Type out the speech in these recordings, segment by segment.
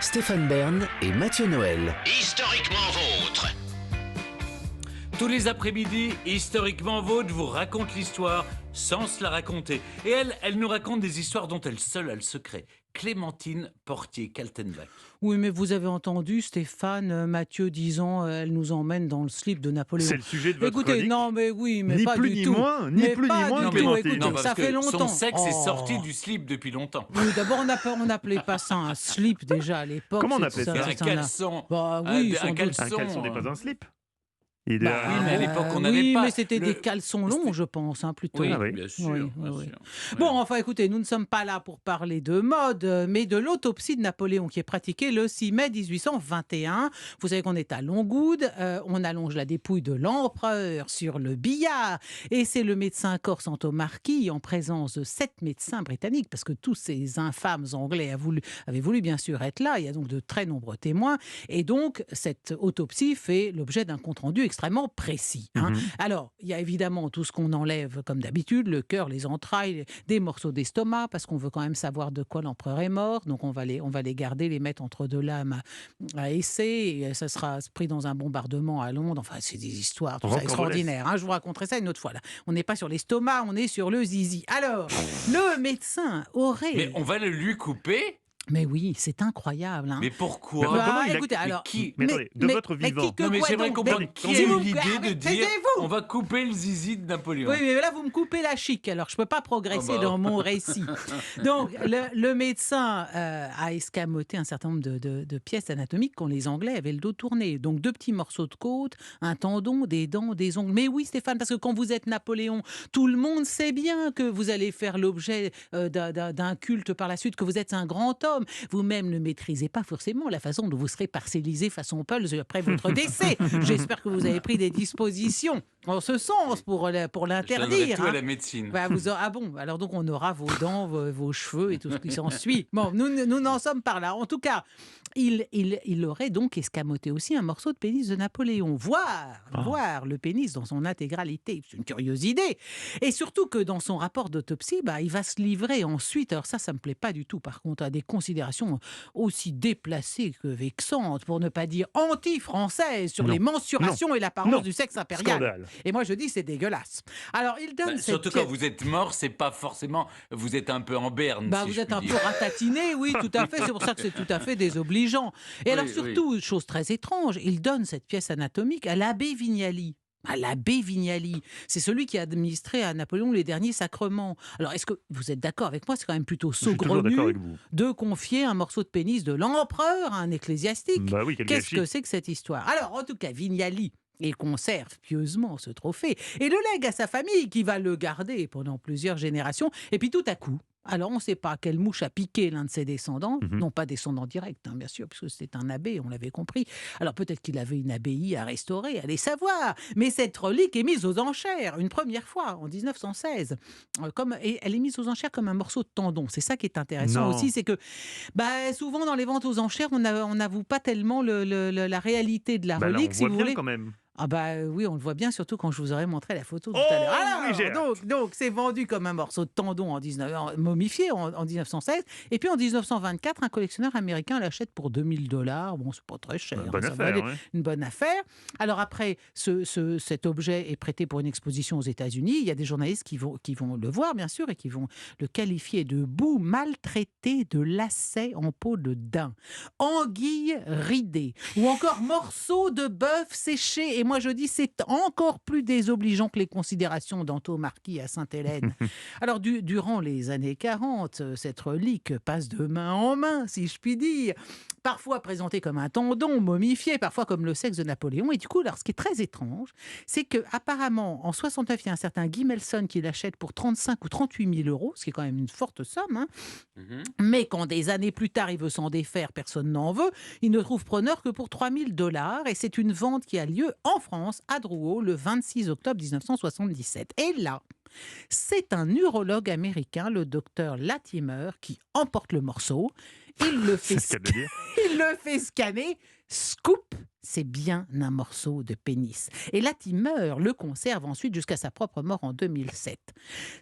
Stéphane Bern et Mathieu Noël. Historiquement vôtre. Tous les après-midi, Historiquement Vôtre vous raconte l'histoire sans se la raconter. Et elle nous raconte des histoires dont elle seule a le secret. Clémentine Portier-Kaltenbach. Oui, mais vous avez entendu Stéphane, Mathieu disant elle nous emmène dans le slip de Napoléon. C'est le sujet de votre Écoutez, chronique. non, mais oui, mais Ni pas plus du ni tout. moins, ni Mais plus pas ni moins du que tout. Clémentine. Écoutez, Non, parce ça que fait longtemps. son sexe est Oh. sorti du slip depuis longtemps. Oui, d'abord, on n'appelait pas ça un slip déjà à l'époque. Comment on C'est- appelait ça Un caleçon. Bah oui, sans un doute. caleçon. Un caleçon n'est pas un slip. Il Bah, a- oui, mais à l'époque, on n'avait oui, pas mais c'était le- des caleçons longs, je pense, plutôt. Oui, Ah oui. bien sûr. Oui, bien oui, sûr. Bon, enfin, écoutez, nous ne sommes pas là pour parler de mode, mais de l'autopsie de Napoléon qui est pratiquée le 6 mai 1821. Vous savez qu'on est à Longwood, on allonge la dépouille de l'empereur sur le billard, et c'est le médecin corse Anto Marchi, en présence de 7 médecins britanniques, parce que tous ces infâmes Anglais avaient voulu bien sûr être là, il y a donc de très nombreux témoins, et donc cette autopsie fait l'objet d'un compte-rendu extrêmement précis. Alors, il y a évidemment tout ce qu'on enlève comme d'habitude, le cœur, les entrailles, des morceaux d'estomac, parce qu'on veut quand même savoir de quoi l'empereur est mort. Donc on va les garder, les mettre entre deux lames à essai, et ça sera pris dans un bombardement à Londres. Enfin, c'est des histoires tout ça Rocambolesque. extraordinaires. Hein. Je vous raconterai ça une autre fois. Là. On n'est pas sur l'estomac, on est sur le zizi. Alors, le médecin aurait... Mais on va le lui couper. Mais oui, c'est incroyable. Hein. Mais pourquoi Bah, comment il a- écoutez, mais alors, qui- Mais attendez, de votre mais vivant. qui que Non, mais quoi j'aimerais donc comprendre Mais- qui a S'il eu vous l'idée plaît, de dire taisez-vous. on va couper le zizi de Napoléon. Oui, mais là, vous me coupez la chic, alors je ne peux pas progresser Ah bah. dans mon récit. Donc, le médecin a escamoté un certain nombre de pièces anatomiques quand les Anglais avaient le dos tourné. Donc, 2 petits morceaux de côte, un tendon, des dents, des ongles. Mais oui, Stéphane, parce que quand vous êtes Napoléon, tout le monde sait bien que vous allez faire l'objet d'un culte par la suite, que vous êtes un grand homme. Vous-même ne maîtrisez pas forcément la façon dont vous serez parcellisé façon Pulse après votre décès. J'espère que vous avez pris des dispositions en ce sens pour Je donnerai l'interdire. tout à hein. la médecine. Bah, ah bon, alors donc on aura vos dents, vos cheveux et tout ce qui s'ensuit. Bon, nous n'en sommes pas là. En tout cas, il aurait donc escamoté aussi un morceau de pénis de Napoléon. Voir le pénis dans son intégralité. C'est une curieuse idée. Et surtout que dans son rapport d'autopsie, il va se livrer ensuite, alors ça me plaît pas du tout par contre, à des considérations aussi déplacées que vexantes, pour ne pas dire anti-françaises, sur Non. les mensurations et l'apparence Non. du sexe impérial. Scandale. Et moi je dis c'est dégueulasse. Alors il donne cette Surtout pièce- quand vous êtes mort, c'est pas forcément. Vous êtes un peu en berne. si vous je êtes puis un dire. peu ratatiné, oui, tout à fait. C'est pour ça que c'est tout à fait désobligeant. Et Oui, alors surtout, chose très étrange, il donne cette pièce anatomique à l'abbé Vignali. À l'abbé Vignali, c'est celui qui a administré à Napoléon les derniers sacrements. Alors, est-ce que vous êtes d'accord avec moi? C'est quand même plutôt Je suis toujours d'accord saugrenu avec vous. de confier un morceau de pénis de l'empereur à un ecclésiastique. Bah oui, quel Qu'est-ce gâchis. que c'est que cette histoire? Alors, en tout cas, Vignali, il conserve pieusement ce trophée et le lègue à sa famille qui va le garder pendant plusieurs générations. Et puis tout à coup, alors on ne sait pas quelle mouche a piqué l'un de ses descendants, non pas descendants directs, bien sûr, puisque c'était un abbé, on l'avait compris. Alors peut-être qu'il avait une abbaye à restaurer, allez savoir. Mais cette relique est mise aux enchères une première fois, en 1916. Et elle est mise aux enchères comme un morceau de tendon. C'est ça qui est intéressant Non. aussi, c'est que souvent dans les ventes aux enchères, on n'avoue pas tellement la réalité de la Bah là, on relique, si voit vous bien voulez. quand même. Ah oui, on le voit bien, surtout quand je vous aurais montré la photo tout Oh, à l'heure. Alors, oui, j'ai hâte. donc, c'est vendu comme un morceau de tendon momifié en 1916. Et puis en 1924, un collectionneur américain l'achète pour $2000. Bon, c'est pas très cher. Bonne ça va affaire, aller. ouais. Une bonne affaire. Alors après, cet objet est prêté pour une exposition aux États-Unis. Il y a des journalistes qui vont le voir, bien sûr, et qui vont le qualifier de boue maltraité de lacets en peau de daim, anguille ridée, ou encore morceau de bœuf séché. Et moi, je dis, c'est encore plus désobligeant que les considérations d'Anto Marchi à Sainte-Hélène. Alors, durant les années 40, cette relique passe de main en main, si je puis dire. Parfois présentée comme un tendon momifié, parfois comme le sexe de Napoléon. Et du coup, alors, ce qui est très étrange, c'est qu'apparemment, en 69, il y a un certain Guy Melson qui l'achète pour 35 ou 38 000 euros, ce qui est quand même une forte somme. Hein. Mhm. Mais quand des années plus tard, il veut s'en défaire, personne n'en veut. Il ne trouve preneur que pour $3 000. Et c'est une vente qui a lieu en France, à Drouot, le 26 octobre 1977. Et là, c'est un urologue américain, le docteur Latimer, qui emporte le morceau. Il le fait, C'est le cas de le dire. il le fait scanner. Scoop, c'est bien un morceau de pénis. Et Latimer le conserve ensuite jusqu'à sa propre mort en 2007.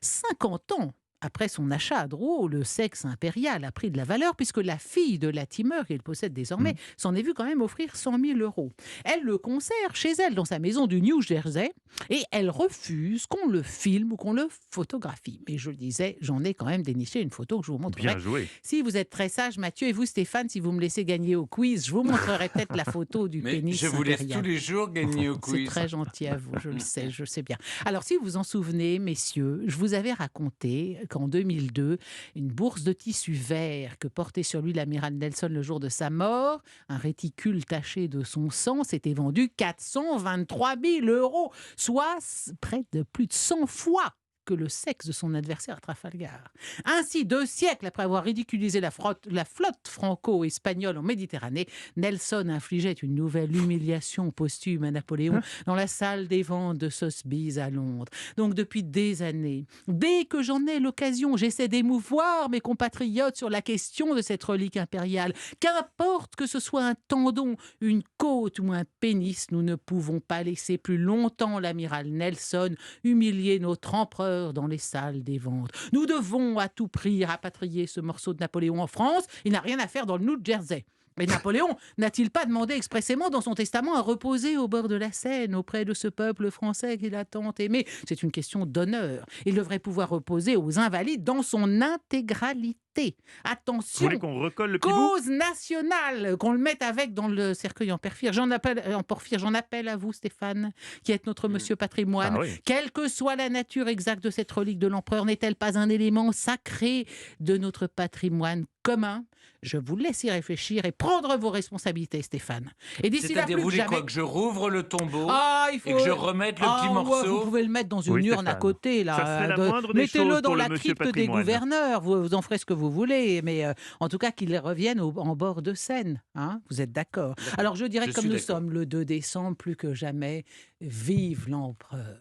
50 ans Après son achat à Drouot, le sexe impérial a pris de la valeur puisque la fille de Latimer, qu'il possède désormais, s'en est vue quand même offrir 100 000 euros. Elle le conserve chez elle dans sa maison du New Jersey et elle refuse qu'on le filme ou qu'on le photographie. Mais je le disais, j'en ai quand même déniché une photo que je vous montrerai. Bien joué. Si vous êtes très sage, Mathieu, et vous, Stéphane, si vous me laissez gagner au quiz, je vous montrerai peut-être la photo du Mais pénis je vous laisse impérial. tous les jours gagner au C'est quiz. très gentil à vous, je le sais bien. Alors, si vous vous en souvenez, messieurs, je vous avais raconté qu'en 2002, une bourse de tissu vert que portait sur lui l'amiral Nelson le jour de sa mort, un réticule taché de son sang, s'était vendu 423 000 euros, soit près de plus de 100 fois que le sexe de son adversaire à Trafalgar. Ainsi, 2 siècles après avoir ridiculisé la flotte franco-espagnole en Méditerranée, Nelson infligeait une nouvelle humiliation posthume à Napoléon dans la salle des ventes de Sotheby's à Londres. Donc depuis des années, dès que j'en ai l'occasion, j'essaie d'émouvoir mes compatriotes sur la question de cette relique impériale. Qu'importe que ce soit un tendon, une côte ou un pénis, nous ne pouvons pas laisser plus longtemps l'amiral Nelson humilier notre empereur dans les salles des ventes. Nous devons à tout prix rapatrier ce morceau de Napoléon en France. Il n'a rien à faire dans le New Jersey. Mais Napoléon n'a-t-il pas demandé expressément dans son testament à reposer au bord de la Seine auprès de ce peuple français qu'il a tant aimé? C'est une question d'honneur. Il devrait pouvoir reposer aux Invalides dans son intégralité. Vous Attention, voulez qu'on recolle le petit bout? cause nationale, qu'on le mette avec dans le cercueil en porphyre. J'en appelle à vous, Stéphane, qui êtes notre monsieur patrimoine. Ah oui. Quelle que soit la nature exacte de cette relique de l'empereur, n'est-elle pas un élément sacré de notre patrimoine commun? Je vous laisse y réfléchir et prendre vos responsabilités, Stéphane. Et d'ici là, C'est-à-dire, plus vous que voulez jamais... quoi, que je rouvre le tombeau il faut... et que je remette le petit ouais, morceau? vous pouvez le mettre dans une Oui, urne à Stéphane. côté. Là, Ça serait la moindre des mettez-le choses dans pour la le monsieur crypte des patrimoine. gouverneurs. Vous en ferez ce que vous voulez. Mais en tout cas, qu'il revienne en bord de Seine. Hein, vous êtes d'accord? Alors je dirais Je que comme suis nous d'accord. sommes le 2 décembre, plus que jamais, vive l'empereur.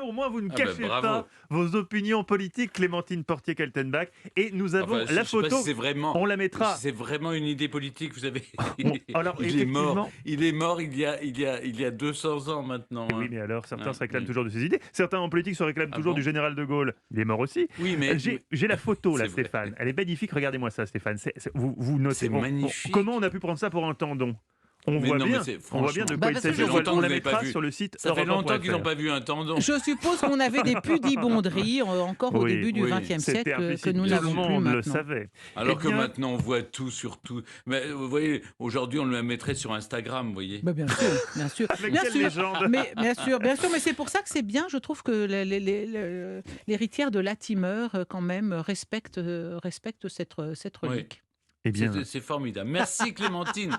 Au moins, vous ne Ah ben, cachez bravo. pas vos opinions politiques, Clémentine Portier-Kaltenbach. Et nous avons Enfin, je la sais pas photo. si c'est vraiment, On la mettra. c'est vraiment une idée politique, vous savez. Bon, alors, il est mort. effectivement- Il est mort il y a 200 ans maintenant. Oui, hein. mais alors, certains Ouais. se réclament toujours de ses idées. Certains en politique se réclament Ah toujours bon du général de Gaulle. Il est mort aussi. Oui, mais J'ai la photo, là, C'est vrai. Stéphane. Elle est magnifique. Regardez-moi ça, Stéphane. Vous notez. C'est magnifique. Comment on a pu prendre ça pour un tendon? On Mais voit non, bien. mais c'est- On voit bien de franchement. quoi il parce que s'agit. ça fait On longtemps la que vous mettra l'avez pas sur le site. ça fait longtemps qu'ils n'ont Europe 1.fr. pas vu un tendon. Je suppose qu'on avait des pudibonderies encore au Oui, début du oui. XXe C'était siècle que implicite. nous Tout n'avons le plus monde le maintenant. savait. Alors Eh que bien- maintenant on voit tout sur tout. Mais vous voyez, aujourd'hui on le mettrait sur Instagram, vous voyez. Bah, bien sûr, bien sûr. Avec bien quelle sûr. légende? Mais bien sûr, mais c'est pour ça que c'est bien. Je trouve que l'héritière de Latimer quand même respecte cette Oui. relique. Eh bien, C'est formidable. Merci Clémentine.